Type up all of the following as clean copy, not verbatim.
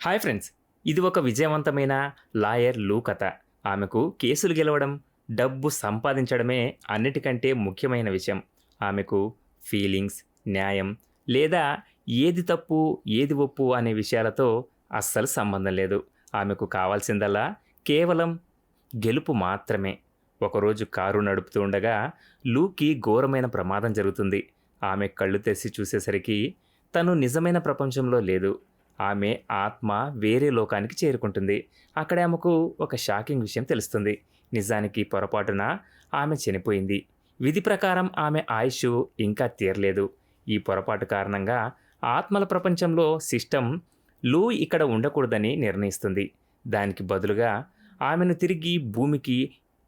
Hi friends! ఇది ఒక విజయవంతమైన లాయర్ లూ కథ. ఆమెకు కేసులు గెలవడం, డబ్బు సంపాదించడమే అన్నిటికంటే ముఖ్యమైన విషయం. ఆమెకు ఫీలింగ్స్, న్యాయం లేదా ఏది తప్పు, ఏది ఒప్పు అనే విషయాలతో అస్సలు సంబంధం లేదు. ఆమెకు కావాల్సిందల్లా కేవలం గెలుపు మాత్రమే. ఒకరోజు కారు నడుపుతూ ఉండగా లూకి ఘోరమైన ప్రమాదం జరుగుతుంది. ఆమె కళ్ళు తెరిచి చూసేసరికి తను నిజమైన ప్రపంచంలో లేదు. ఆమె ఆత్మ వేరే లోకానికి చేరుకుంటుంది. అక్కడ ఆమెకు ఒక షాకింగ్ విషయం తెలుస్తుంది. నిజానికి పొరపాటున ఆమె చనిపోయింది. విధి ప్రకారం ఆమె ఆయుష్ ఇంకా తీరలేదు. ఈ పొరపాటు కారణంగా ఆత్మల ప్రపంచంలో సిస్టమ్ లూ ఇక్కడ ఉండకూడదని నిర్ణయిస్తుంది. దానికి బదులుగా ఆమెను తిరిగి భూమికి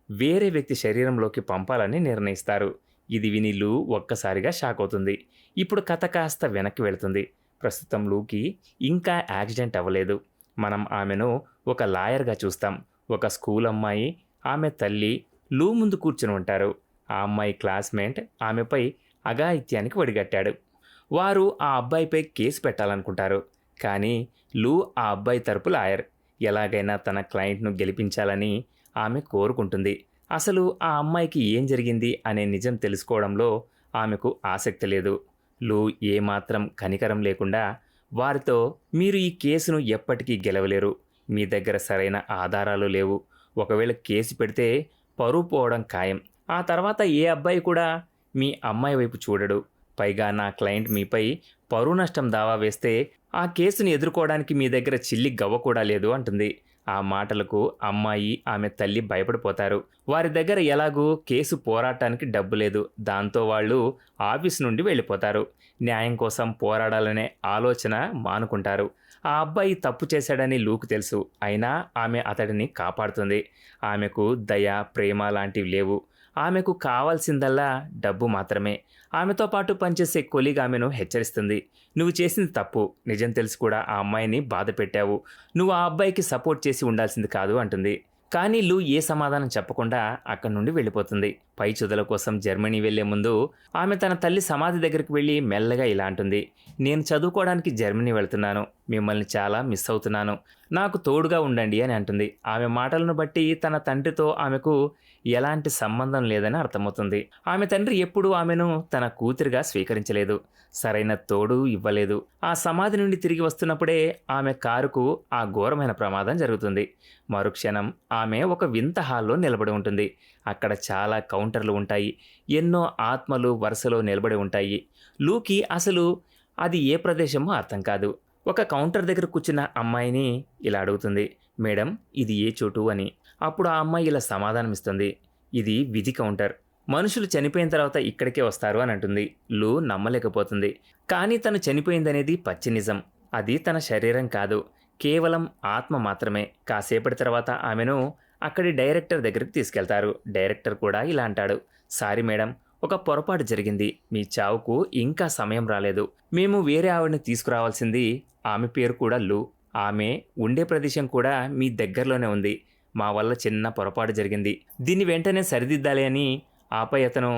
వేరే వ్యక్తి శరీరంలోకి పంపాలని నిర్ణయిస్తారు. ఇది విని లూ ఒక్కసారిగా షాక్ అవుతుంది. ఇప్పుడు కథ కాస్త వెనక్కి వెళుతుంది. ప్రస్తుతం లూకి ఇంకా యాక్సిడెంట్ అవ్వలేదు. మనం ఆమెను ఒక లాయర్గా చూస్తాం. ఒక స్కూల్ అమ్మాయి, ఆమె తల్లి లూ ముందు కూర్చుని ఉంటారు. ఆ అమ్మాయి క్లాస్మేట్ ఆమెపై అఘాయిత్యానికి ఒడిగట్టాడు. వారు ఆ అబ్బాయిపై కేసు పెట్టాలనుకుంటారు. కానీ లూ ఆ అబ్బాయి తరపు లాయర్. ఎలాగైనా తన క్లయింట్ను గెలిపించాలని ఆమె కోరుకుంటుంది. అసలు ఆ అమ్మాయికి ఏం జరిగింది అనే నిజం తెలుసుకోవడంలో ఆమెకు ఆసక్తి లేదు. లూ ఏమాత్రం కనికరం లేకుండా వారితో, మీరు ఈ కేసును ఎప్పటికీ గెలవలేరు. మీ దగ్గర సరైన ఆధారాలు లేవు. ఒకవేళ కేసు పెడితే పరువు పోవడం ఖాయం. ఆ తర్వాత ఏ అబ్బాయి కూడా మీ అమ్మాయి వైపు చూడడు. పైగా నా క్లయింట్ మీపై పరువు నష్టం దావా వేస్తే ఆ కేసును ఎదుర్కోవడానికి మీ దగ్గర చిల్లి గవ్వ కూడా లేదు అంటుంది. ఆ మాటలకు అమ్మాయి, ఆమె తల్లి భయపడిపోతారు. వారి దగ్గర ఎలాగూ కేసు పోరాటానికి డబ్బు లేదు. దాంతో వాళ్ళు ఆఫీస్ నుండి వెళ్ళిపోతారు. న్యాయం కోసం పోరాడాలనే ఆలోచన మానుకుంటారు. ఆ అబ్బాయి తప్పు చేశాడని లూకు తెలుసు. అయినా ఆమె అతడిని కాపాడుతుంది. ఆమెకు దయ, ప్రేమ లాంటివి లేవు. ఆమెకు కావాల్సిందల్లా డబ్బు మాత్రమే. ఆమెతో పాటు పనిచేసే కొలీగ్ ఆమెను హెచ్చరిస్తుంది. నువ్వు చేసింది తప్పు. నిజం తెలిసి కూడా ఆ అమ్మాయిని బాధ పెట్టావు. నువ్వు ఆ అబ్బాయికి సపోర్ట్ చేసి ఉండాల్సింది కాదు అంటుంది. కానీ లూ ఏ సమాధానం చెప్పకుండా అక్కడి నుండి వెళ్ళిపోతుంది. పై చదువుల కోసం జర్మనీ వెళ్లే ముందు ఆమె తన తల్లి సమాధి దగ్గరికి వెళ్ళి మెల్లగా ఇలా అంటుంది. నేను చదువుకోవడానికి జర్మనీ వెళ్తున్నాను. మిమ్మల్ని చాలా మిస్ అవుతున్నాను. నాకు తోడుగా ఉండండి అని అంటుంది. ఆమె మాటలను బట్టి తన తండ్రితో ఆమెకు ఎలాంటి సంబంధం లేదని అర్థమవుతుంది. ఆమె తండ్రి ఎప్పుడూ ఆమెను తన కూతురిగా స్వీకరించలేదు. సరైన తోడు ఇవ్వలేదు. ఆ సమాధి నుండి తిరిగి వస్తున్నప్పుడే ఆమె కారుకు ఆ ఘోరమైన ప్రమాదం జరుగుతుంది. మరుక్షణం ఆమె ఒక వింత హాల్లో నిలబడి ఉంటుంది. అక్కడ చాలా కౌంటర్లు ఉంటాయి. ఎన్నో ఆత్మలు వరుసలో నిలబడి ఉంటాయి. లూకి అసలు అది ఏ ప్రదేశమో అర్థం కాదు. ఒక కౌంటర్ దగ్గర కూర్చున్న అమ్మాయిని ఇలా అడుగుతుంది, మేడం ఇది ఏ చోటు అని. అప్పుడు ఆ అమ్మాయి ఇలా సమాధానమిస్తుంది, ఇది విధి కౌంటర్. మనుషులు చనిపోయిన తర్వాత ఇక్కడికే వస్తారు అని అంటుంది. లూ నమ్మలేకపోతుంది. కానీ తను చనిపోయిందనేది పచ్చి నిజం. అది తన శరీరం కాదు, కేవలం ఆత్మ మాత్రమే. కాసేపటి తర్వాత ఆమెను అక్కడి డైరెక్టర్ దగ్గరికి తీసుకెళ్తారు. డైరెక్టర్ కూడా ఇలా అంటాడు, సారీ మేడం, ఒక పొరపాటు జరిగింది. మీ చావుకు ఇంకా సమయం రాలేదు. మేము వేరే ఆవిడని తీసుకురావాల్సింది. ఆమె పేరు కూడా లూ. ఆమె ఉండే ప్రదేశం కూడా మీ దగ్గరలోనే ఉంది. మా వల్ల చిన్న పొరపాటు జరిగింది. దీన్ని వెంటనే సరిదిద్దాలి అని. ఆపై అతను,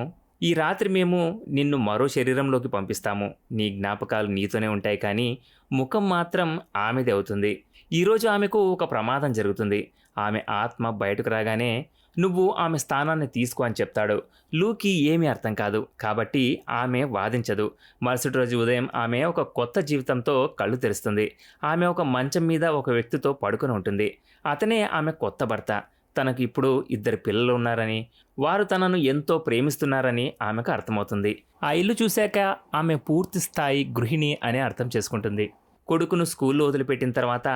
ఈ రాత్రి మేము నిన్ను మరో శరీరంలోకి పంపిస్తాము. నీ జ్ఞాపకాలు నీతోనే ఉంటాయి, కానీ ముఖం మాత్రం ఆమెది అవుతుంది. ఈరోజు ఆమెకు ఒక ప్రమాదం జరుగుతుంది. ఆమె ఆత్మ బయటకు రాగానే నువ్వు ఆమె స్థానాన్ని తీసుకో అని చెప్తాడు. లూకి ఏమీ అర్థం కాదు. కాబట్టి ఆమె వాదించదు. మరుసటి రోజు ఉదయం ఆమె ఒక కొత్త జీవితంతో కళ్ళు తెరుస్తుంది. ఆమె ఒక మంచం మీద ఒక వ్యక్తితో పడుకుని ఉంటుంది. అతనే ఆమె కొత్త భర్త. తనకు ఇప్పుడు 2 పిల్లలు ఉన్నారని, వారు తనను ఎంతో ప్రేమిస్తున్నారని ఆమెకు అర్థమవుతుంది. ఆ ఇల్లు చూశాక ఆమె పూర్తి స్థాయి గృహిణి అని అర్థం చేసుకుంటుంది. కొడుకును స్కూల్లో వదిలిపెట్టిన తర్వాత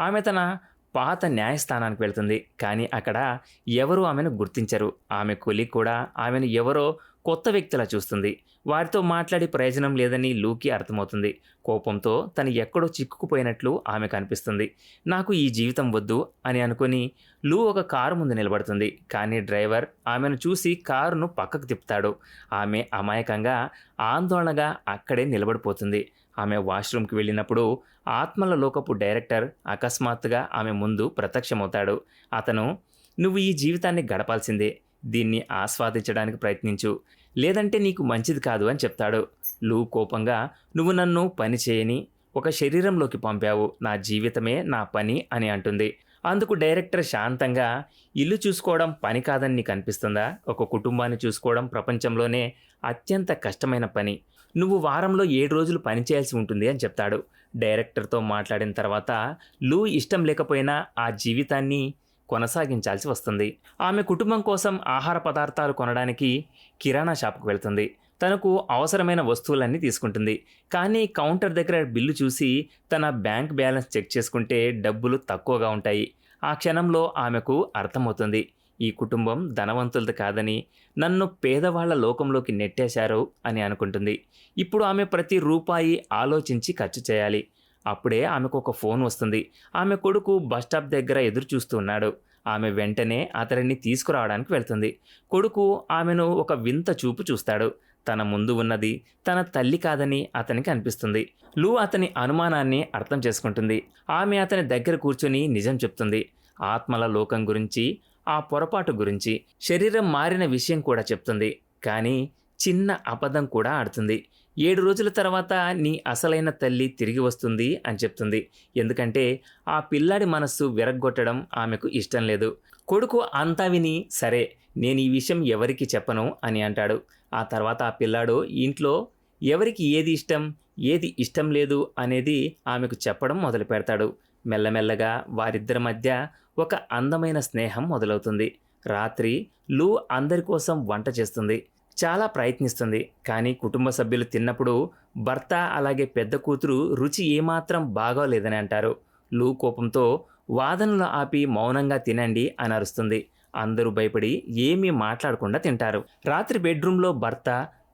ఆమె తన పాత న్యాయస్థానానికి వెళ్తుంది. కానీ అక్కడ ఎవరూ ఆమెను గుర్తించరు. ఆమె కొలీగ్ కూడా ఆమెను ఎవరో కొత్త వ్యక్తిలా చూస్తుంది. వారితో మాట్లాడి ప్రయోజనం లేదని లూకి అర్థమవుతుంది. కోపంతో తను ఎక్కడో చిక్కుకుపోయినట్లు ఆమెకు అనిపిస్తుంది. నాకు ఈ జీవితం వద్దు అని అనుకుని లూ ఒక కారు ముందు నిలబడుతుంది. కానీ డ్రైవర్ ఆమెను చూసి కారును పక్కకు తిప్పుతాడు. ఆమె అమాయకంగా, ఆందోళనగా అక్కడే నిలబడిపోతుంది. ఆమె వాష్రూమ్కి వెళ్ళినప్పుడు ఆత్మల లోకపు డైరెక్టర్ అకస్మాత్తుగా ఆమె ముందు ప్రత్యక్షమవుతాడు. అతను, నువ్వు ఈ జీవితాన్ని గడపాల్సిందే. దీన్ని ఆస్వాదించడానికి ప్రయత్నించు, లేదంటే నీకు మంచిది కాదు అని చెప్తాడు. లూ కోపంగా, నువ్వు నన్ను పని చేయని, ఒక శరీరంలోకి పంపావు. నా జీవితమే నా పని అని అంటుంది. అందుకు డైరెక్టర్ శాంతంగా, ఇల్లు చూసుకోవడం పని కాదని నీకు అనిపిస్తుందా? ఒక కుటుంబాన్ని చూసుకోవడం ప్రపంచంలోనే అత్యంత కష్టమైన పని. నువ్వు వారంలో 7 రోజులు పని చేయాల్సి ఉంటుంది అని చెప్తాడు. డైరెక్టర్తో మాట్లాడిన తర్వాత లూ ఇష్టం లేకపోయినా ఆ జీవితాన్ని కొనసాగించాల్సి వస్తుంది. ఆమె కుటుంబం కోసం ఆహార పదార్థాలు కొనడానికి కిరాణా షాప్‌కు వెళ్తుంది. తనకు అవసరమైన వస్తువులన్నీ తీసుకుంటుంది. కానీ కౌంటర్ దగ్గర బిల్లు చూసి తన బ్యాంక్ బ్యాలెన్స్ చెక్ చేసుకుంటే డబ్బులు తక్కువగా ఉంటాయి. ఆ క్షణంలో ఆమెకు అర్థమవుతుంది. ఈ కుటుంబం ధనవంతులది కాదని, నన్ను పేదవాళ్ల లోకంలోకి నెట్టేశారు అని అనుకుంటుంది. ఇప్పుడు ఆమె ప్రతి రూపాయి ఆలోచించి ఖర్చు చేయాలి. అప్పుడే ఆమెకు ఒక ఫోన్ వస్తుంది. ఆమె కొడుకు బస్టాప్ దగ్గర ఎదురు చూస్తూ ఉన్నాడు. ఆమె వెంటనే అతడిని తీసుకురావడానికి వెళ్తుంది. కొడుకు ఆమెను ఒక వింత చూపు చూస్తాడు. తన ముందు ఉన్నది తన తల్లి కాదని అతనికి అనిపిస్తుంది. లూ అతని అనుమానాన్ని అర్థం చేసుకుంటుంది. ఆమె అతని దగ్గర కూర్చొని నిజం చెప్తుంది. ఆత్మల లోకం గురించి, ఆ పొరపాటు గురించి, శరీరం మారిన విషయం కూడా చెప్తుంది. కానీ చిన్న అబద్ధం కూడా ఆడుతుంది. 7 రోజుల తర్వాత నీ అసలైన తల్లి తిరిగి వస్తుంది అని చెప్తుంది. ఎందుకంటే ఆ పిల్లాడి మనస్సు విరగ్గొట్టడం ఆమెకు ఇష్టం లేదు. కొడుకు అంతా విని, సరే నేను ఈ విషయం ఎవరికి చెప్పను అని అంటాడు. ఆ తర్వాత ఆ పిల్లాడు ఇంట్లో ఎవరికి ఏది ఇష్టం, ఏది ఇష్టం లేదు అనేది ఆమెకు చెప్పడం మొదలు పెడతాడు. మెల్లమెల్లగా వారిద్దరి మధ్య ఒక అందమైన స్నేహం మొదలవుతుంది. రాత్రి లూ అందరి కోసం వంట చేస్తుంది. చాలా ప్రయత్నిస్తుంది. కానీ కుటుంబ సభ్యులు తిన్నప్పుడు భర్త అలాగే పెద్ద కూతురు రుచి ఏమాత్రం బాగోలేదని అంటారు. లూ కోపంతో వాదనలు ఆపి మౌనంగా తినండి అని అరుస్తుంది. అందరూ భయపడి ఏమీ మాట్లాడకుండా తింటారు. రాత్రి బెడ్రూమ్లో భర్త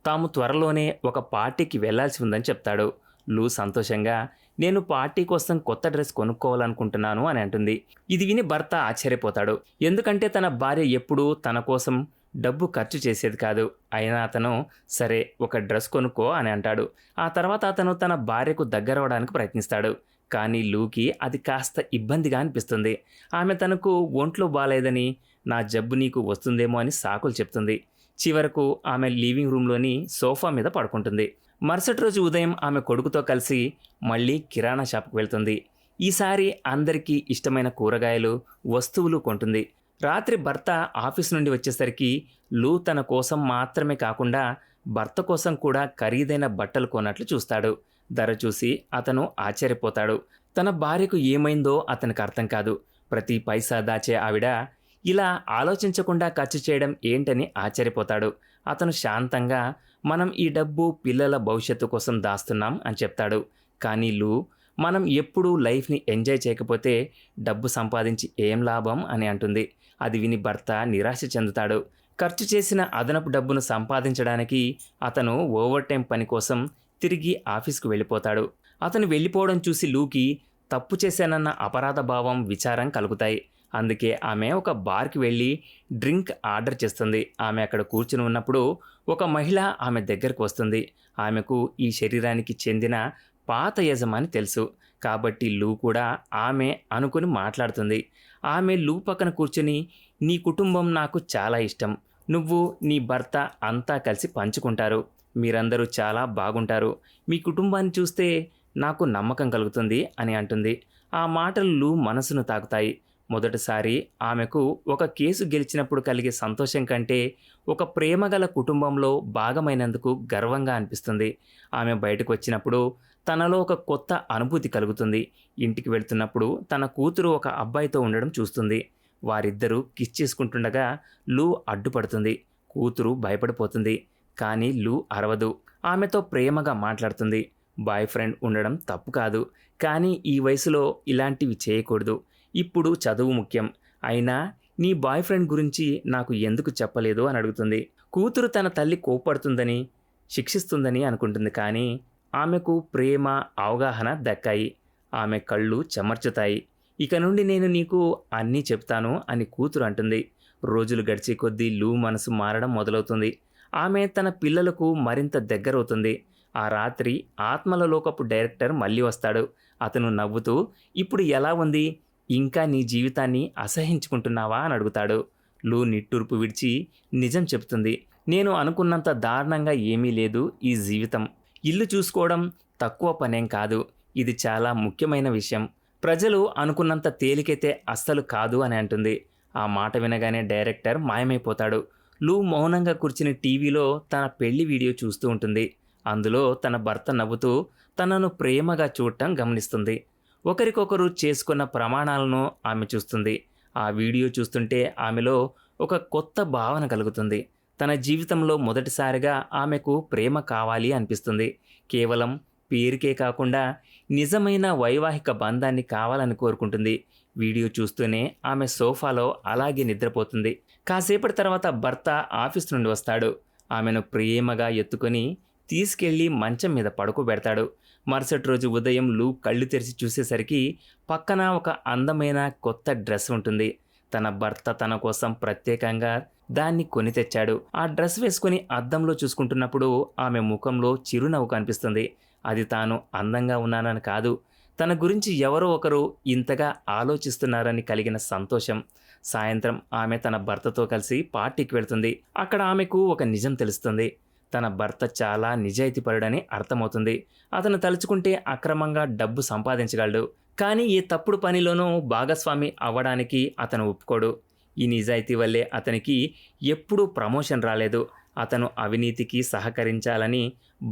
తాము త్వరలోనే ఒక పార్టీకి వెళ్లాల్సి ఉందని చెప్తాడు. లూ సంతోషంగా, నేను పార్టీ కోసం కొత్త డ్రెస్ కొనుక్కోవాలనుకుంటున్నాను అని అంటుంది. ఇది విని భర్త ఆశ్చర్యపోతాడు. ఎందుకంటే తన భార్య ఎప్పుడూ తన కోసం డబ్బు ఖర్చు చేసేది కాదు. అయినా అతను, సరే ఒక డ్రెస్ కొనుక్కో అని అంటాడు. ఆ తర్వాత అతను తన భార్యకు దగ్గరవడానికి ప్రయత్నిస్తాడు. కానీ లూకి అది కాస్త ఇబ్బందిగా అనిపిస్తుంది. ఆమె తనకు ఒంట్లో బాలేదని, నా జబ్బు నీకు వస్తుందేమో అని సాకులు చెప్తుంది. చివరకు ఆమె లివింగ్ రూమ్లోని సోఫా మీద పడుకుంటుంది. మరుసటి రోజు ఉదయం ఆమె కొడుకుతో కలిసి మళ్ళీ కిరాణా షాప్కి వెళ్తుంది. ఈసారి అందరికీ ఇష్టమైన కూరగాయలు, వస్తువులు కొంటుంది. రాత్రి భర్త ఆఫీస్ నుండి వచ్చేసరికి లూ తన కోసం మాత్రమే కాకుండా భర్త కోసం కూడా ఖరీదైన బట్టలు కొన్నట్లు చూస్తాడు. ధర చూసి అతను ఆశ్చర్యపోతాడు. తన భార్యకు ఏమైందో అతనికి అర్థం కాదు. ప్రతి పైసా దాచే ఆవిడ ఇలా ఆలోచించకుండా ఖర్చు చేయడం ఏంటని ఆశ్చర్యపోతాడు. అతను శాంతంగా, మనం ఈ డబ్బు పిల్లల భవిష్యత్తు కోసం దాస్తున్నాం అని చెప్తాడు. కానీ లూ, మనం ఎప్పుడూ లైఫ్ని ఎంజాయ్ చేయకపోతే డబ్బు సంపాదించి ఏం లాభం అని అంటుంది. అది విని భర్త నిరాశ చెందుతాడు. ఖర్చు చేసిన అదనపు డబ్బును సంపాదించడానికి అతను ఓవర్ టైం పని కోసం తిరిగి ఆఫీస్కు వెళ్ళిపోతాడు. అతను వెళ్ళిపోవడం చూసి లూకి తప్పు చేశానన్న అపరాధ భావం, విచారం కలుగుతాయి. అందుకే ఆమె ఒక బార్కి వెళ్ళి డ్రింక్ ఆర్డర్ చేస్తుంది. ఆమె అక్కడ కూర్చుని ఉన్నప్పుడు ఒక మహిళ ఆమె దగ్గరకు వస్తుంది. ఆమెకు ఈ శరీరానికి చెందిన పాత యజమాని తెలుసు. కాబట్టి లూ కూడా ఆమె అనుకుని మాట్లాడుతుంది. ఆమె లూ పక్కన కూర్చుని, నీ కుటుంబం నాకు చాలా ఇష్టం. నువ్వు, నీ భర్త అంతా కలిసి పంచుకుంటారు. మీరందరూ చాలా బాగుంటారు. మీ కుటుంబాన్ని చూస్తే నాకు నమ్మకం కలుగుతుంది అని అంటుంది. ఆ మాటలు లూ మనసును తాకుతాయి. మొదటిసారి ఆమెకు ఒక కేసు గెలిచినప్పుడు కలిగే సంతోషం కంటే ఒక ప్రేమగల కుటుంబంలో భాగమైనందుకు గర్వంగా అనిపిస్తుంది. ఆమె బయటకు వచ్చినప్పుడు తనలో ఒక కొత్త అనుభూతి కలుగుతుంది. ఇంటికి వెళ్తున్నప్పుడు తన కూతురు ఒక అబ్బాయితో ఉండడం చూస్తుంది. వారిద్దరూ కిస్ చేసుకుంటుండగా లూ అడ్డుపడుతుంది. కూతురు భయపడిపోతుంది. కానీ లూ అరవదు. ఆమెతో ప్రేమగా మాట్లాడుతుంది. బాయ్ ఫ్రెండ్ ఉండడం తప్పు కాదు, కానీ ఈ వయసులో ఇలాంటివి చేయకూడదు. ఇప్పుడు చదువు ముఖ్యం. అయినా నీ బాయ్ ఫ్రెండ్ గురించి నాకు ఎందుకు చెప్పలేదు అని అడుగుతుంది. కూతురు తన తల్లి కోప్పడుతుందని, శిక్షిస్తుందని అనుకుంటుంది. కానీ ఆమెకు ప్రేమ, అవగాహన దక్కాయి. ఆమె కళ్ళు చెమర్చుతాయి. ఇక నుండి నేను నీకు అన్నీ చెప్తాను అని కూతురు అంటుంది. రోజులు గడిచే కొద్దీ లూ మనసు మారడం మొదలవుతుంది. ఆమె తన పిల్లలకు మరింత దగ్గరవుతుంది. ఆ రాత్రి ఆత్మల లోకపు డైరెక్టర్ మళ్ళీ వస్తాడు. అతను నవ్వుతూ, ఇప్పుడు ఎలా ఉంది, ఇంకా నీ జీవితాన్ని అసహించుకుంటున్నావా అని అడుగుతాడు. లూ నిట్టూర్పు విడిచి నిజం చెప్తుంది. నేను అనుకున్నంత దారుణంగా ఏమీ లేదు ఈ జీవితం. ఇల్లు చూసుకోవడం తక్కువ పనేం కాదు. ఇది చాలా ముఖ్యమైన విషయం. ప్రజలు అనుకున్నంత తేలికైతే అస్సలు కాదు అని అంటుంది. ఆ మాట వినగానే డైరెక్టర్ మాయమైపోతాడు. లూ మౌనంగా కూర్చుని టీవీలో తన పెళ్లి వీడియో చూస్తూ ఉంటుంది. అందులో తన భర్త నవ్వుతూ తనను ప్రేమగా చూడటం గమనిస్తుంది. ఒకరికొకరు చేసుకున్న ప్రమాణాలను ఆమె చూస్తుంది. ఆ వీడియో చూస్తుంటే ఆమెలో ఒక కొత్త భావన కలుగుతుంది. తన జీవితంలో మొదటిసారిగా ఆమెకు ప్రేమ కావాలి అనిపిస్తుంది. కేవలం పేరుకే కాకుండా నిజమైన వైవాహిక బంధాన్ని కావాలని కోరుకుంటుంది. వీడియో చూస్తూనే ఆమె సోఫాలో అలాగే నిద్రపోతుంది. కాసేపటి తర్వాత భర్త ఆఫీస్ నుండి వస్తాడు. ఆమెను ప్రేమగా ఎత్తుకొని తీసుకెళ్లి మంచం మీద పడుకోబెడతాడు. మరుసటి రోజు ఉదయం లూ కళ్ళు తెరిచి చూసేసరికి పక్కన ఒక అందమైన కొత్త డ్రెస్ ఉంటుంది. తన భర్త తన కోసం ప్రత్యేకంగా దాన్ని కొని తెచ్చాడు. ఆ డ్రెస్ వేసుకుని అద్దంలో చూసుకుంటున్నప్పుడు ఆమె ముఖంలో చిరునవ్వు కనిపిస్తుంది. అది తాను అందంగా ఉన్నానని కాదు, తన గురించి ఎవరో ఒకరు ఇంతగా ఆలోచిస్తున్నారని కలిగిన సంతోషం. సాయంత్రం ఆమె తన భర్తతో కలిసి పార్టీకి వెళ్తుంది. అక్కడ ఆమెకు ఒక నిజం తెలుస్తుంది. తన భర్త చాలా నిజాయితీపరుడని అర్థమవుతుంది. అతను తలుచుకుంటే అక్రమంగా డబ్బు సంపాదించగలడు, కానీ ఏ తప్పుడు పనిలోనూ భాగస్వామి అవ్వడానికి అతను ఒప్పుకోడు. ఈ నిజాయితీ వల్లే అతనికి ఎప్పుడూ ప్రమోషన్ రాలేదు. అతను అవినీతికి సహకరించాలని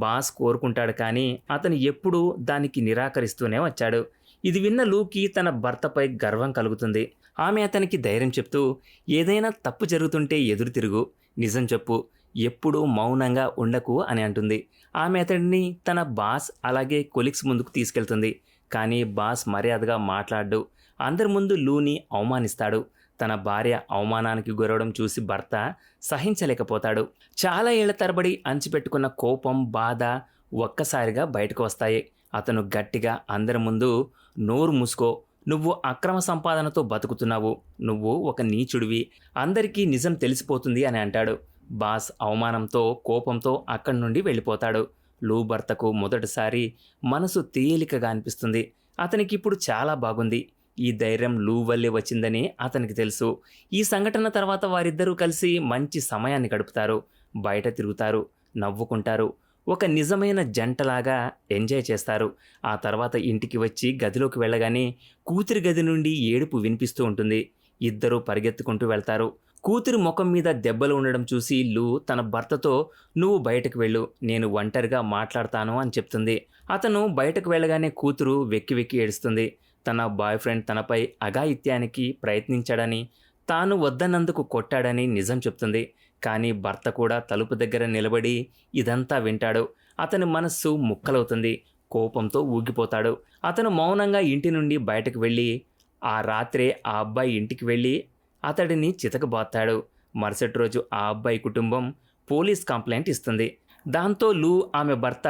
బాస్ కోరుకుంటాడు, కానీ అతను ఎప్పుడూ దానికి నిరాకరిస్తూనే వచ్చాడు. ఇది విన్న లూకి తన భర్తపై గర్వం కలుగుతుంది. ఆమె అతనికి ధైర్యం చెప్తూ, ఏదైనా తప్పు జరుగుతుంటే ఎదురు తిరుగు, నిజం చెప్పు, ఎప్పుడూ మౌనంగా ఉండకు అని అంటుంది. ఆమె అతడిని తన బాస్ అలాగే కొలీగ్స్ ముందుకు తీసుకెళ్తుంది. కానీ బాస్ మర్యాదగా మాట్లాడు. అందరి ముందు లూని అవమానిస్తాడు. తన భార్య అవమానానికి గురవడం చూసి భర్త సహించలేకపోతాడు. చాలా ఏళ్ల తరబడి అణిచిపెట్టుకున్న కోపం, బాధ ఒక్కసారిగా బయటకు వస్తాయి. అతను గట్టిగా అందరి ముందు, నోరు మూసుకో, నువ్వు అక్రమ సంపాదనతో బతుకుతున్నావు, నువ్వు ఒక నీచుడివి, అందరికీ నిజం తెలిసిపోతుంది అని అంటాడు. బాస్ అవమానంతో కోపంతో అక్కడి నుండి వెళ్ళిపోతాడు. లూ భర్తకు మొదటిసారి మనసు తేలికగా అనిపిస్తుంది. అతనికి ఇప్పుడు చాలా బాగుంది. ఈ ధైర్యం లూ వల్లే వచ్చిందని అతనికి తెలుసు. ఈ సంఘటన తర్వాత వారిద్దరూ కలిసి మంచి సమయాన్ని గడుపుతారు. బయట తిరుగుతారు, నవ్వుకుంటారు, ఒక నిజమైన జంటలాగా ఎంజాయ్ చేస్తారు. ఆ తర్వాత ఇంటికి వచ్చి గదిలోకి వెళ్ళగానే కూతురి గది నుండి ఏడుపు వినిపిస్తూ ఉంటుంది. ఇద్దరూ పరిగెత్తుకుంటూ వెళ్తారు. కూతురి ముఖం మీద దెబ్బలు ఉండడం చూసి లూ తన భర్తతో, నువ్వు బయటకు వెళ్ళు, నేను ఒంటరిగా మాట్లాడతాను అని చెప్తుంది. అతను బయటకు వెళ్ళగానే కూతురు వెక్కి వెక్కి ఏడుస్తుంది. తన బాయ్ ఫ్రెండ్ తనపై అఘాయిత్యానికి ప్రయత్నించాడని, తాను వద్దన్నందుకు కొట్టాడని నిజం చెప్తుంది. కానీ భర్త కూడా తలుపు దగ్గర నిలబడి ఇదంతా వింటాడు. అతని మనస్సు ముక్కలవుతుంది. కోపంతో ఊగిపోతాడు. అతను మౌనంగా ఇంటి నుండి బయటకు వెళ్ళి ఆ రాత్రే ఆ అబ్బాయి ఇంటికి వెళ్ళి అతడిని చితకబాతాడు. మరుసటి రోజు ఆ అబ్బాయి కుటుంబం పోలీస్ కంప్లైంట్ ఇస్తుంది. దాంతో లూ ఆమె భర్త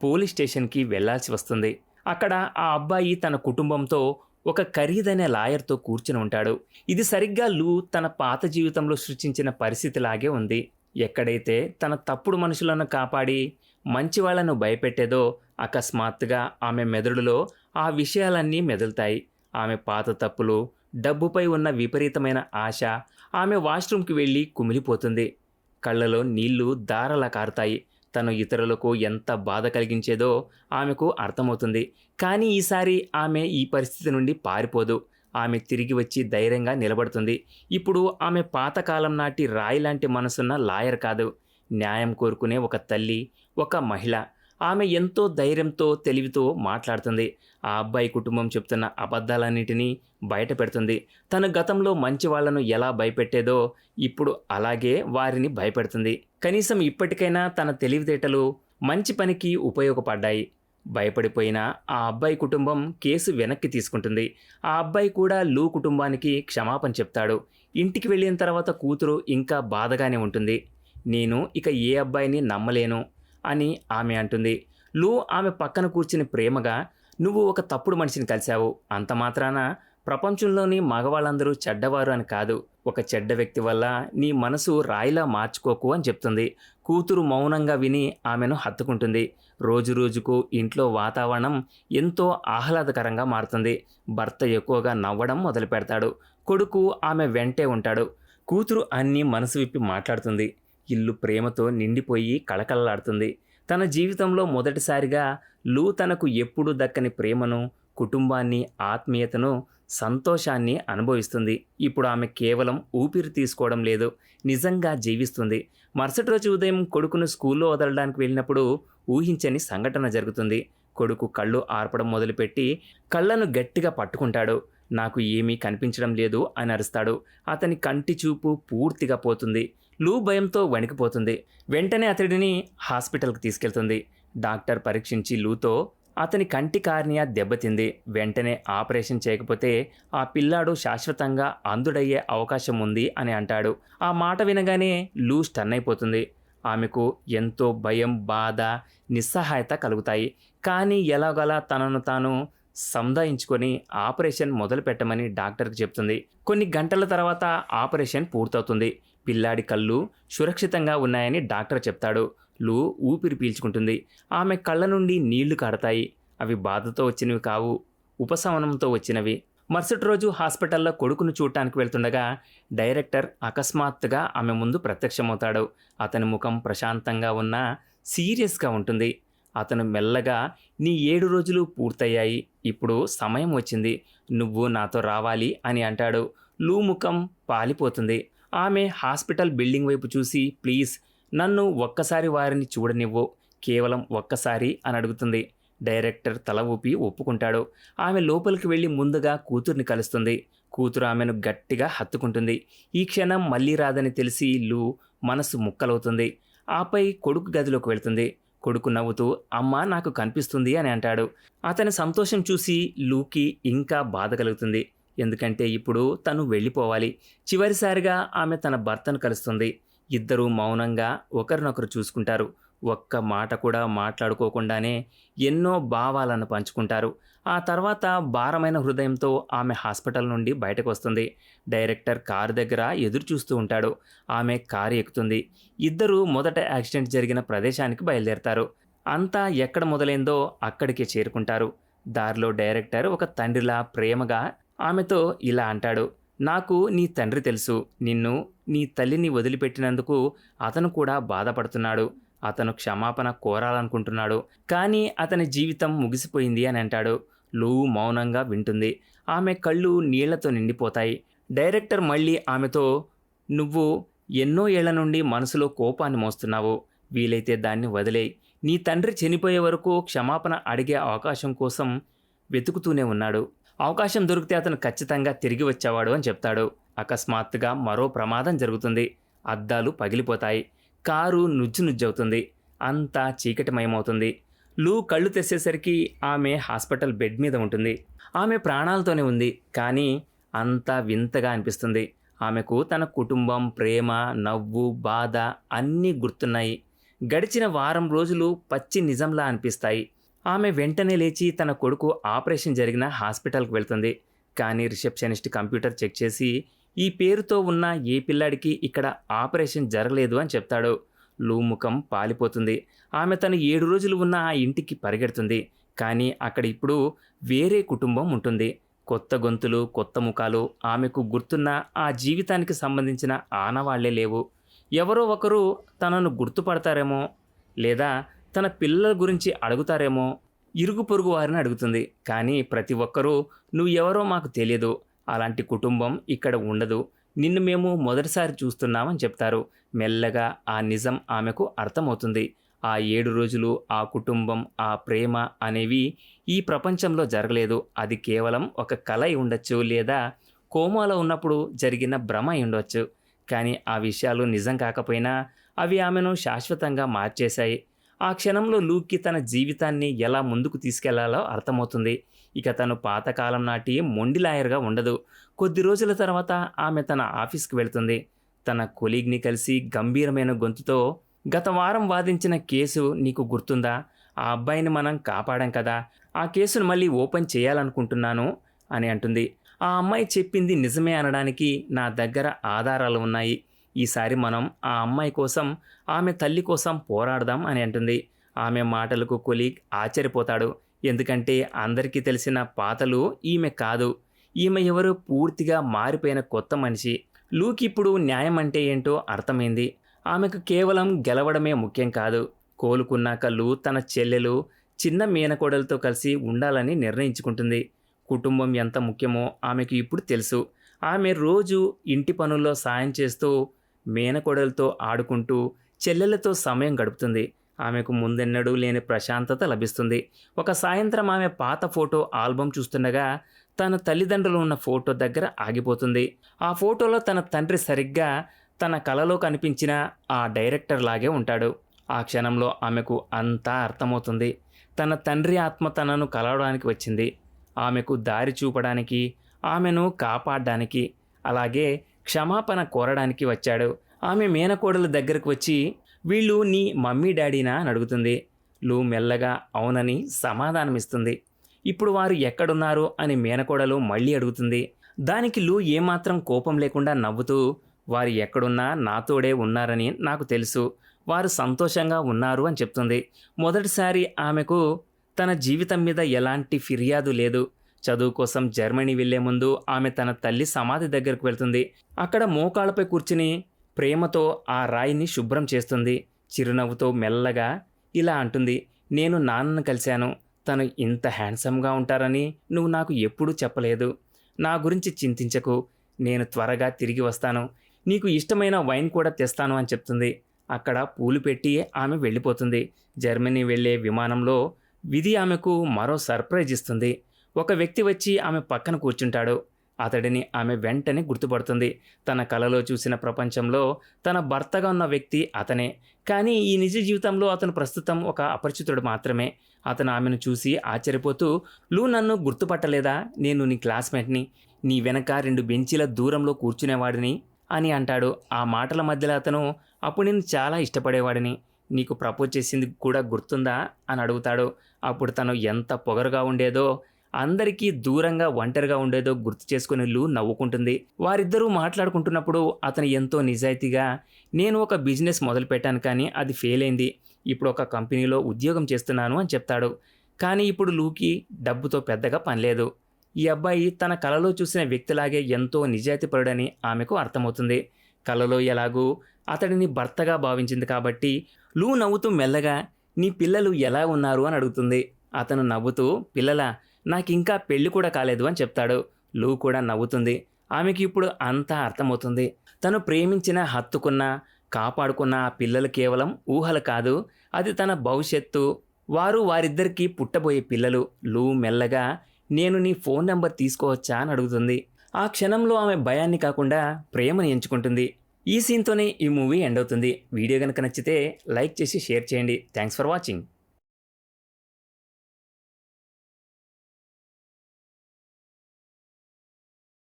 పోలీస్ స్టేషన్కి వెళ్లాల్సి వస్తుంది. అక్కడ ఆ అబ్బాయి తన కుటుంబంతో ఒక ఖరీదైన లాయర్తో కూర్చుని ఉంటాడు. ఇది సరిగ్గా లూ తన పాత జీవితంలో సృష్టించిన పరిస్థితిలాగే ఉంది. ఎక్కడైతే తన తప్పుడు మనుషులను కాపాడి మంచి వాళ్లను భయపెట్టేదో, అకస్మాత్తుగా ఆమె మెదడులో ఆ విషయాలన్నీ మెదులుతాయి. ఆమె పాత తప్పులు, డబ్బుపై ఉన్న విపరీతమైన ఆశ. ఆమె వాష్రూమ్కి వెళ్ళి కుమిలిపోతుంది. కళ్ళలో నీళ్లు దారలా కారుతాయి. తను ఇతరులకు ఎంత బాధ కలిగించేదో ఆమెకు అర్థమవుతుంది. కానీ ఈసారి ఆమె ఈ పరిస్థితి నుండి పారిపోదు. ఆమె తిరిగి వచ్చి ధైర్యంగా నిలబడుతుంది. ఇప్పుడు ఆమె పాతకాలం నాటి రాయి లాంటి మనసున్న లాయర్ కాదు, న్యాయం కోరుకునే ఒక తల్లి, ఒక మహిళ. ఆమె ఎంతో ధైర్యంతో, తెలివితో మాట్లాడుతుంది. ఆ అబ్బాయి కుటుంబం చెప్తున్న అబద్ధాలన్నిటినీ బయట పెడుతుంది. తను గతంలో మంచి వాళ్లను ఎలా భయపెట్టేదో ఇప్పుడు అలాగే వారిని భయపెడుతుంది. కనీసం ఇప్పటికైనా తన తెలివితేటలు మంచి పనికి ఉపయోగపడ్డాయి. భయపడిపోయిన ఆ అబ్బాయి కుటుంబం కేసు వెనక్కి తీసుకుంటుంది. ఆ అబ్బాయి కూడా లూ కుటుంబానికి క్షమాపణ చెప్తాడు. ఇంటికి వెళ్ళిన తర్వాత కూతురు ఇంకా బాధగానే ఉంటుంది. నేను ఇక ఏ అబ్బాయిని నమ్మలేను అని ఆమె అంటుంది. లూ ఆమె పక్కన కూర్చుని ప్రేమగా, నువ్వు ఒక తప్పుడు మనిషిని కలిశావు, అంత మాత్రాన ప్రపంచంలోని మగవాళ్ళందరూ చెడ్డవారు అని కాదు, ఒక చెడ్డ వ్యక్తి వల్ల నీ మనసు రాయిలా మార్చుకోకు అని చెప్తుంది. కూతురు మౌనంగా విని ఆమెను హత్తుకుంటుంది. రోజు రోజుకు ఇంట్లో వాతావరణం ఎంతో ఆహ్లాదకరంగా మారుతుంది. భర్త ఎక్కువగా నవ్వడం మొదలు పెడతాడు. కొడుకు ఆమె వెంటే ఉంటాడు. కూతురు అన్నీ మనసు విప్పి మాట్లాడుతుంది. ఇల్లు ప్రేమతో నిండిపోయి కళకళలాడుతుంది. తన జీవితంలో మొదటిసారిగా లూ తనకు ఎప్పుడూ దక్కని ప్రేమను, కుటుంబాన్ని, ఆత్మీయతను, సంతోషాన్ని అనుభవిస్తుంది. ఇప్పుడు ఆమె కేవలం ఊపిరి తీసుకోవడం లేదు, నిజంగా జీవిస్తుంది. మరుసటి రోజు ఉదయం కొడుకును స్కూల్లో వదలడానికి వెళ్ళినప్పుడు ఊహించని సంఘటన జరుగుతుంది. కొడుకు కళ్ళు ఆర్పడం మొదలుపెట్టి కళ్ళను గట్టిగా పట్టుకుంటాడు. నాకు ఏమీ కనిపించడం లేదు అని అరుస్తాడు. అతని కంటి చూపు పూర్తిగా పోతుంది. లూ భయంతో వణికిపోతుంది. వెంటనే అతడిని హాస్పిటల్కి తీసుకెళ్తుంది. డాక్టర్ పరీక్షించి లూతో అతని కంటి కార్నియా దెబ్బతింది, వెంటనే ఆపరేషన్ చేయకపోతే ఆ పిల్లాడు శాశ్వతంగా అంధుడయ్యే అవకాశం ఉంది అని అంటాడు. ఆ మాట వినగానే లూ స్టన్ అయిపోతుంది. ఆమెకు ఎంతో భయం, బాధ, నిస్సహాయత కలుగుతాయి. కానీ ఎలాగలా తనను తాను సంధాయించుకొని ఆపరేషన్ మొదలు పెట్టమని డాక్టర్కి చెప్తుంది. కొన్ని గంటల తర్వాత ఆపరేషన్ పూర్తవుతుంది. పిల్లాడి కళ్ళు సురక్షితంగా ఉన్నాయని డాక్టర్ చెప్తాడు. లూ ఊపిరి పీల్చుకుంటుంది. ఆమె కళ్ళ నుండి నీళ్లు కారతాయి. అవి బాధతో వచ్చినవి కావు, ఉపశమనంతో వచ్చినవి. మరుసటి రోజు హాస్పిటల్లో కొడుకును చూడటానికి వెళ్తుండగా డైరెక్టర్ అకస్మాత్తుగా ఆమె ముందు ప్రత్యక్షమవుతాడు. అతని ముఖం ప్రశాంతంగా ఉన్నా సీరియస్గా ఉంటుంది. అతను మెల్లగా, నీ 7 రోజులు పూర్తయ్యాయి, ఇప్పుడు సమయం వచ్చింది, నువ్వు నాతో రావాలి అని అంటాడు. లూ ముఖం పాలిపోతుంది. ఆమె హాస్పిటల్ బిల్డింగ్ వైపు చూసి, ప్లీజ్ నన్ను ఒక్కసారి వారిని చూడనివ్వు, కేవలం ఒక్కసారి అని అడుగుతుంది. డైరెక్టర్ తల ఊపి ఒప్పుకుంటాడు. ఆమె లోపలికి వెళ్ళి ముందుగా కూతుర్ని కలుస్తుంది. కూతురు ఆమెను గట్టిగా హత్తుకుంటుంది. ఈ క్షణం మళ్ళీ రాదని తెలిసి లూ మనసు ముక్కలవుతుంది. ఆపై కొడుకు గదిలోకి వెళ్తుంది. కొడుకు నవ్వుతూ, అమ్మా నాకు కనిపిస్తుంది అని అంటాడు. అతని సంతోషం చూసి లూకి ఇంకా బాధ కలుగుతుంది. ఎందుకంటే ఇప్పుడు తను వెళ్ళిపోవాలి. చివరిసారిగా ఆమె తన భర్తను కలుస్తుంది. ఇద్దరూ మౌనంగా ఒకరినొకరు చూసుకుంటారు. ఒక్క మాట కూడా మాట్లాడుకోకుండానే ఎన్నో భావాలను పంచుకుంటారు. ఆ తర్వాత భారమైన హృదయంతో ఆమె హాస్పిటల్ నుండి బయటకు వస్తుంది. డైరెక్టర్ కారు దగ్గర ఎదురు చూస్తూ ఉంటాడు. ఆమె కారు ఎక్కుతుంది. ఇద్దరూ మొదట యాక్సిడెంట్ జరిగిన ప్రదేశానికి బయలుదేరతారు. అంతా ఎక్కడ మొదలైందో అక్కడికే చేరుకుంటారు. దారిలో డైరెక్టర్ ఒక తండ్రిలా ప్రేమగా ఆమెతో ఇలా అంటాడు, నాకు నీ తండ్రి తెలుసు. నిన్ను, నీ తల్లిని వదిలిపెట్టినందుకు అతను కూడా బాధపడుతున్నాడు. అతను క్షమాపణ కోరాలనుకుంటున్నాడు. కానీ అతని జీవితం ముగిసిపోయింది అని అంటాడు. లూ మౌనంగా వింటుంది. ఆమె కళ్ళు నీళ్లతో నిండిపోతాయి. డైరెక్టర్ మళ్ళీ ఆమెతో, నువ్వు ఎన్నో ఏళ్ల నుండి మనసులో కోపాన్ని మోస్తున్నావు. వీలైతే దాన్ని వదిలేయ్. నీ తండ్రి చనిపోయే వరకు క్షమాపణ అడిగే అవకాశం కోసం వెతుకుతూనే ఉన్నాడు. అవకాశం దొరికితే అతను ఖచ్చితంగా తిరిగి వచ్చేవాడు అని చెప్తాడు. అకస్మాత్తుగా మరో ప్రమాదం జరుగుతుంది. అద్దాలు పగిలిపోతాయి. కారు నుజ్జునుజ్జవుతుంది. అంతా చీకటిమయమవుతుంది. లూ కళ్ళు తెచ్చేసరికి ఆమె హాస్పిటల్ బెడ్ మీద ఉంటుంది. ఆమె ప్రాణాలతోనే ఉంది. కానీ అంతా వింతగా అనిపిస్తుంది. ఆమెకు తన కుటుంబం, ప్రేమ, నవ్వు, బాధ అన్నీ గుర్తున్నాయి. గడిచిన వారం రోజులు పచ్చి నిజంలా అనిపిస్తాయి. ఆమె వెంటనే లేచి తన కొడుకు ఆపరేషన్ జరిగిన హాస్పిటల్కి వెళ్తుంది. కానీ రిసెప్షనిస్ట్ కంప్యూటర్ చెక్ చేసి, ఈ పేరుతో ఉన్న ఏ పిల్లాడికి ఇక్కడ ఆపరేషన్ జరగలేదు అని చెప్తాడు. లూ ముఖం పాలిపోతుంది. ఆమె తను 7 రోజులు ఉన్న ఆ ఇంటికి పరిగెడుతుంది. కానీ అక్కడ ఇప్పుడు వేరే కుటుంబం ఉంటుంది. కొత్త గొంతులు, కొత్త ముఖాలు. ఆమెకు గుర్తున్న ఆ జీవితానికి సంబంధించిన ఆనవాళ్లే లేవు. ఎవరో ఒకరు తనను గుర్తుపడతారేమో, లేదా తన పిల్లల గురించి అడుగుతారేమో, ఇరుగు పొరుగు వారిని అడుగుతుంది. కానీ ప్రతి ఒక్కరూ, నువ్వు ఎవరో మాకు తెలియదు, అలాంటి కుటుంబం ఇక్కడ ఉండదు, నిన్ను మేము మొదటిసారి చూస్తున్నామని చెప్తారు. మెల్లగా ఆ నిజం ఆమెకు అర్థమవుతుంది. ఆ 7 రోజులు, ఆ కుటుంబం, ఆ ప్రేమ అనేవి ఈ ప్రపంచంలో జరగలేదు. అది కేవలం ఒక కల అయి ఉండొచ్చు, లేదా కోమాలో ఉన్నప్పుడు జరిగిన భ్రమ అయి ఉండవచ్చు. కానీ ఆ విషయాలు నిజం కాకపోయినా అవి ఆమెను శాశ్వతంగా మార్చేశాయి. ఆ క్షణంలో లూకి తన జీవితాన్ని ఎలా ముందుకు తీసుకెళ్లాలో అర్థమవుతుంది. ఇక తను పాతకాలం నాటి మొండి లాయర్గా ఉండదు. కొద్ది రోజుల తర్వాత ఆమె తన ఆఫీస్కి వెళ్తుంది. తన కొలీగ్ని కలిసి గంభీరమైన గొంతుతో, గత వారం వాదించిన కేసు నీకు గుర్తుందా? ఆ అబ్బాయిని మనం కాపాడాం కదా, ఆ కేసును మళ్ళీ ఓపెన్ చేయాలనుకుంటున్నాను అని అంటుంది. ఆ అమ్మాయి చెప్పింది నిజమే అనడానికి నా దగ్గర ఆధారాలు ఉన్నాయి. ఈసారి మనం ఆ అమ్మాయి కోసం, ఆమె తల్లి కోసం పోరాడదాం అని అంటుంది. ఆమె మాటలకు కొలీగ్ ఆశ్చర్యపోతాడు. ఎందుకంటే అందరికీ తెలిసిన పాతలు ఈమె కాదు. ఈమె ఎవరో పూర్తిగా మారిపోయిన కొత్త మనిషి. లూకి ఇప్పుడు న్యాయం అంటే ఏంటో అర్థమైంది. ఆమెకు కేవలం గెలవడమే ముఖ్యం కాదు, కోలుకున్నాక లూ తన చెల్లెలు, చిన్న మేనకోడలతో కలిసి ఉండాలని నిర్ణయించుకుంటుంది. కుటుంబం ఎంత ముఖ్యమో ఆమెకు ఇప్పుడు తెలుసు. ఆమె రోజు ఇంటి పనుల్లో సాయం చేస్తూ, మేనకోడలతో ఆడుకుంటూ, చెల్లెలతో సమయం గడుపుతుంది. ఆమెకు ముందెన్నడూ లేని ప్రశాంతత లభిస్తుంది. ఒక సాయంత్రం ఆమె పాత ఫోటో ఆల్బమ్ చూస్తుండగా తన తల్లిదండ్రులు ఉన్న ఫోటో దగ్గర ఆగిపోతుంది. ఆ ఫోటోలో తన తండ్రి సరిగ్గా తన కలలో కనిపించిన ఆ డైరెక్టర్ లాగే ఉంటాడు. ఆ క్షణంలో ఆమెకు అంతా అర్థమవుతుంది. తన తండ్రి ఆత్మ తనను కలవడానికి వచ్చింది. ఆమెకు దారి చూపడానికి, ఆమెను కాపాడడానికి, అలాగే క్షమాపణ కోరడానికి వచ్చాడు. ఆమె మేనకోడల దగ్గరకు వచ్చి, వీళ్ళు నీ మమ్మీ డాడీనా అని అడుగుతుంది. లూ మెల్లగా అవునని సమాధానమిస్తుంది. ఇప్పుడు వారు ఎక్కడున్నారు అని మేనకోడలు మళ్ళీ అడుగుతుంది. దానికి లూ ఏమాత్రం కోపం లేకుండా నవ్వుతూ, వారు ఎక్కడున్నా నాతోడే ఉన్నారని నాకు తెలుసు, వారు సంతోషంగా ఉన్నారు అని చెప్తుంది. మొదటిసారి ఆమెకు తన జీవితం మీద ఎలాంటి ఫిర్యాదు లేదు. చదువు కోసం జర్మనీ వెళ్లే ముందు ఆమె తన తల్లి సమాధి దగ్గరకు వెళ్తుంది. అక్కడ మోకాళ్ళపై కూర్చుని ప్రేమతో ఆ రాయిని శుభ్రం చేస్తుంది. చిరునవ్వుతో మెల్లగా ఇలా అంటుంది, నేను నాన్నను కలిశాను. తను ఇంత హ్యాండ్సమ్గా ఉంటారని నువ్వు నాకు ఎప్పుడూ చెప్పలేదు. నా గురించి చింతించకు, నేను త్వరగా తిరిగి వస్తాను. నీకు ఇష్టమైన వైన్ కూడా తెస్తాను అని చెప్తుంది. అక్కడ పూలు పెట్టి ఆమె వెళ్ళిపోతుంది. జర్మనీ వెళ్ళే విమానంలో విధి ఆమెకు మరో సర్ప్రైజ్ ఇస్తుంది. ఒక వ్యక్తి వచ్చి ఆమె పక్కన కూర్చుంటాడు. అతడిని ఆమె వెంటనే గుర్తుపడుతుంది. తన కలలో చూసిన ప్రపంచంలో తన భర్తగా ఉన్న వ్యక్తి అతనే. కానీ ఈ నిజ జీవితంలో అతను ప్రస్తుతం ఒక అపరిచితుడు మాత్రమే. అతను ఆమెను చూసి ఆశ్చర్యపోతూ, లూ నన్ను గుర్తుపట్టలేదా? నేను నీ క్లాస్మేట్ని, నీ వెనక 2 బెంచీల దూరంలో కూర్చునేవాడిని అని అంటాడు. ఆ మాటల మధ్యలో అతను, అప్పుడు నేను చాలా ఇష్టపడేవాడిని, నీకు ప్రపోజ్ చేసింది కూడా గుర్తుందా అని అడుగుతాడు. అప్పుడు తను ఎంత పొగరుగా ఉండేదో, అందరికీ దూరంగా ఒంటరిగా ఉండేదో గుర్తు చేసుకుని లూ నవ్వుకుంటుంది. వారిద్దరూ మాట్లాడుకుంటున్నప్పుడు అతను ఎంతో నిజాయితీగా, నేను ఒక బిజినెస్ మొదలుపెట్టాను కానీ అది ఫెయిల్ అయింది. ఇప్పుడు ఒక కంపెనీలో ఉద్యోగం చేస్తున్నాను అని చెప్తాడు. కానీ ఇప్పుడు లూకి డబ్బుతో పెద్దగా పనిలేదు. ఈ అబ్బాయి తన కలలో చూసిన వ్యక్తిలాగే ఎంతో నిజాయితీపరుడని ఆమెకు అర్థమవుతుంది. కలలో ఎలాగూ అతడిని భర్తగా భావించింది కాబట్టి లూ నవ్వుతూ మెల్లగా, నీ పిల్లలు ఎలా ఉన్నారు అని అడుగుతుంది. అతను నవ్వుతూ, పిల్లలా, నాకింకా పెళ్లి కూడా కాలేదు అని చెప్తాడు. లూ కూడా నవ్వుతుంది. ఆమెకి ఇప్పుడు అంతా అర్థమవుతుంది. తను ప్రేమించిన, హత్తుకున్న, కాపాడుకున్న ఆ పిల్లలు కేవలం ఊహలు కాదు, అది తన భవిష్యత్తు. వారిద్దరికీ పుట్టబోయే పిల్లలు. లూ మెల్లగా, నేను నీ ఫోన్ నెంబర్ తీసుకోవచ్చా అని అడుగుతుంది. ఆ క్షణంలో ఆమె భయాన్ని కాకుండా ప్రేమను ఎంచుకుంటుంది. ఈ సీన్తోనే ఈ మూవీ ఎండ్ అవుతుంది. వీడియో కనుక నచ్చితే లైక్ చేసి షేర్ చేయండి. Thanks for watching.